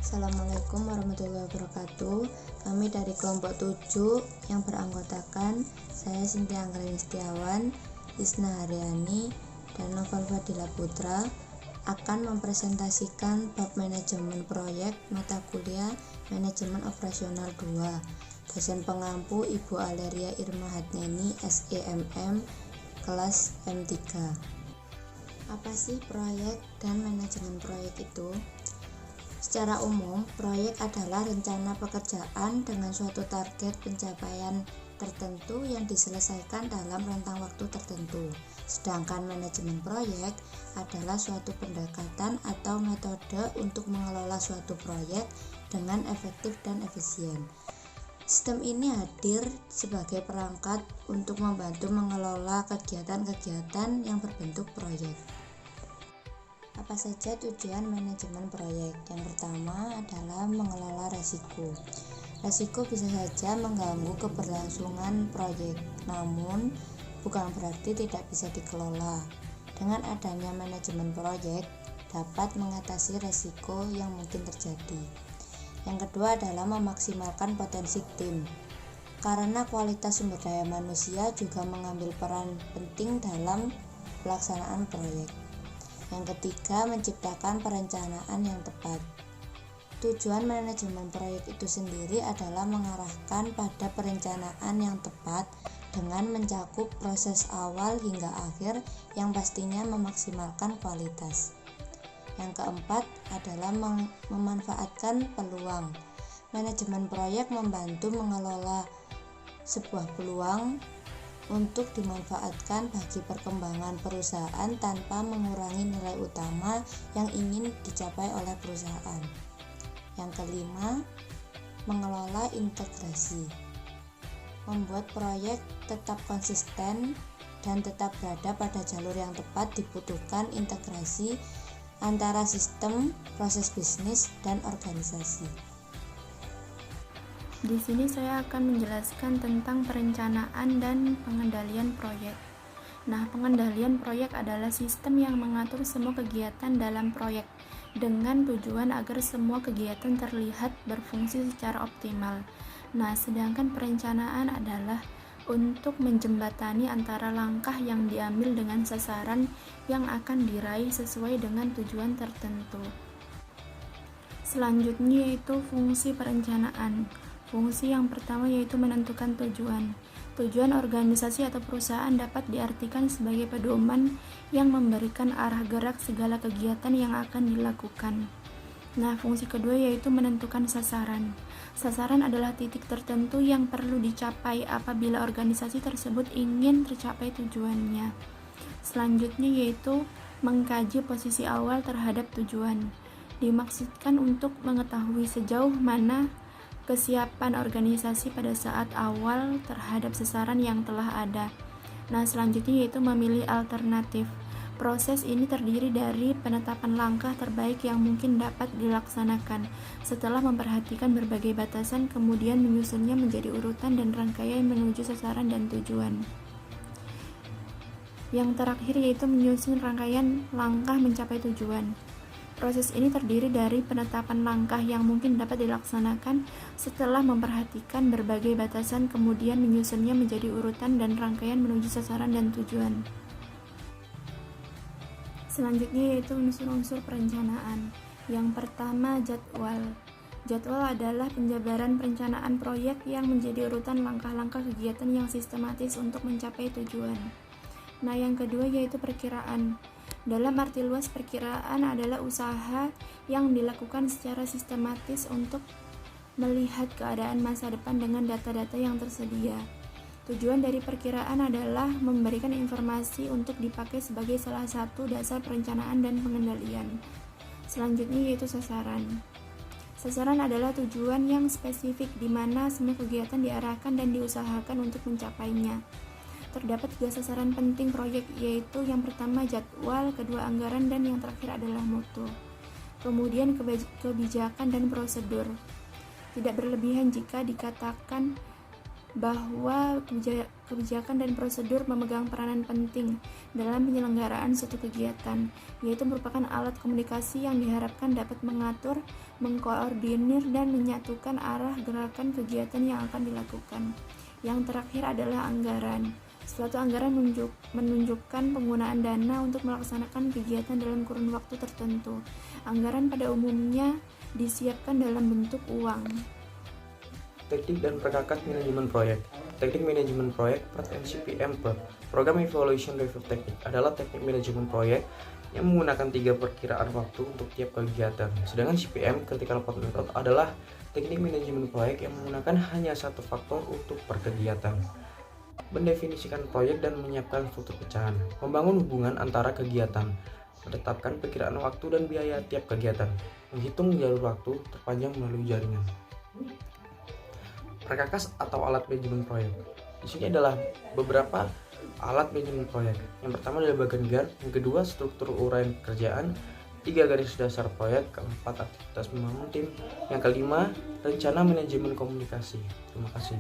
Assalamualaikum warahmatullahi wabarakatuh. Kami dari kelompok 7 yang beranggotakan saya Cynthia Anggreni Setiawan, Isna Haryani, dan Noval Fadila Putra akan mempresentasikan bab manajemen proyek mata kuliah Manajemen Operasional 2. Dosen pengampu Ibu Aleria Irma Hatneni, SEMM, kelas M3. Apa sih proyek dan manajemen proyek itu? Secara umum, proyek adalah rencana pekerjaan dengan suatu target pencapaian tertentu yang diselesaikan dalam rentang waktu tertentu. Sedangkan manajemen proyek adalah suatu pendekatan atau metode untuk mengelola suatu proyek dengan efektif dan efisien. Sistem ini hadir sebagai perangkat untuk membantu mengelola kegiatan-kegiatan yang berbentuk proyek. Apa saja tujuan manajemen proyek? Yang pertama adalah mengelola resiko. Resiko bisa saja mengganggu keberlangsungan proyek, namun bukan berarti tidak bisa dikelola. Dengan adanya manajemen proyek, dapat mengatasi resiko yang mungkin terjadi. Yang kedua adalah memaksimalkan potensi tim. Karena kualitas sumber daya manusia juga mengambil peran penting dalam pelaksanaan proyek. Yang ketiga, menciptakan perencanaan yang tepat. Tujuan manajemen proyek itu sendiri adalah mengarahkan pada perencanaan yang tepat dengan mencakup proses awal hingga akhir yang pastinya memaksimalkan kualitas. Yang keempat adalah memanfaatkan peluang. Manajemen proyek membantu mengelola sebuah peluang untuk dimanfaatkan bagi perkembangan perusahaan tanpa mengurangi nilai utama yang ingin dicapai oleh perusahaan. Yang kelima, mengelola integrasi. Membuat proyek tetap konsisten dan tetap berada pada jalur yang tepat dibutuhkan integrasi antara sistem, proses bisnis, dan organisasi. Di sini saya akan menjelaskan tentang perencanaan dan pengendalian proyek. Nah, pengendalian proyek adalah sistem yang mengatur semua kegiatan dalam proyek dengan tujuan agar semua kegiatan terlihat berfungsi secara optimal. Nah, sedangkan perencanaan adalah untuk menjembatani antara langkah yang diambil dengan sasaran yang akan diraih sesuai dengan tujuan tertentu. Selanjutnya yaitu fungsi perencanaan. Fungsi yang pertama yaitu menentukan tujuan. Tujuan organisasi atau perusahaan dapat diartikan sebagai pedoman yang memberikan arah gerak segala kegiatan yang akan dilakukan. Nah, fungsi kedua yaitu menentukan sasaran. Sasaran adalah titik tertentu yang perlu dicapai apabila organisasi tersebut ingin tercapai tujuannya. Selanjutnya yaitu mengkaji posisi awal terhadap tujuan. Dimaksudkan untuk mengetahui sejauh mana kesiapan organisasi pada saat awal terhadap sasaran yang telah ada. Nah, selanjutnya yaitu memilih alternatif. Proses ini terdiri dari penetapan langkah terbaik yang mungkin dapat dilaksanakan setelah memperhatikan berbagai batasan, kemudian menyusunnya menjadi urutan dan rangkaian menuju sasaran dan tujuan. Yang terakhir yaitu menyusun rangkaian langkah mencapai tujuan. Proses ini terdiri dari penetapan langkah yang mungkin dapat dilaksanakan setelah memperhatikan berbagai batasan, kemudian menyusunnya menjadi urutan dan rangkaian menuju sasaran dan tujuan. Selanjutnya yaitu unsur-unsur perencanaan. Yang pertama, jadwal. Jadwal adalah penjabaran perencanaan proyek yang menjadi urutan langkah-langkah kegiatan yang sistematis untuk mencapai tujuan. Nah, yang kedua yaitu perkiraan. Dalam arti luas, perkiraan adalah usaha yang dilakukan secara sistematis untuk melihat keadaan masa depan dengan data-data yang tersedia. Tujuan dari perkiraan adalah memberikan informasi untuk dipakai sebagai salah satu dasar perencanaan dan pengendalian. Selanjutnya yaitu sasaran. Sasaran adalah tujuan yang spesifik di mana semua kegiatan diarahkan dan diusahakan untuk mencapainya. Terdapat 3 sasaran penting proyek, yaitu yang pertama jadwal, kedua anggaran, dan yang terakhir adalah mutu. Kemudian kebijakan dan prosedur. Tidak berlebihan jika dikatakan bahwa kebijakan dan prosedur memegang peranan penting dalam penyelenggaraan suatu kegiatan, yaitu merupakan alat komunikasi yang diharapkan dapat mengatur, mengkoordinir, dan menyatukan arah gerakan kegiatan yang akan dilakukan. Yang terakhir adalah anggaran. Suatu anggaran menunjukkan penggunaan dana untuk melaksanakan kegiatan dalam kurun waktu tertentu. Anggaran pada umumnya disiapkan dalam bentuk uang. Teknik dan perkakas manajemen proyek. Teknik manajemen proyek (CPM) Program Evaluation Review Technique adalah teknik manajemen proyek yang menggunakan 3 perkiraan waktu untuk tiap kegiatan. Sedangkan CPM Critical Path Method adalah teknik manajemen proyek yang menggunakan hanya satu faktor untuk per kegiatan. Mendefinisikan proyek dan menyiapkan struktur pecahan. Membangun hubungan antara kegiatan. Menetapkan perkiraan waktu dan biaya tiap kegiatan. Menghitung jalur waktu terpanjang melalui jaringan. Perkakas atau alat manajemen proyek. Di sini adalah beberapa alat manajemen proyek. Yang pertama adalah bagian GAR, yang kedua struktur uraian pekerjaan, 3 garis dasar proyek, keempat aktivitas membangun tim, yang kelima rencana manajemen komunikasi. Terima kasih.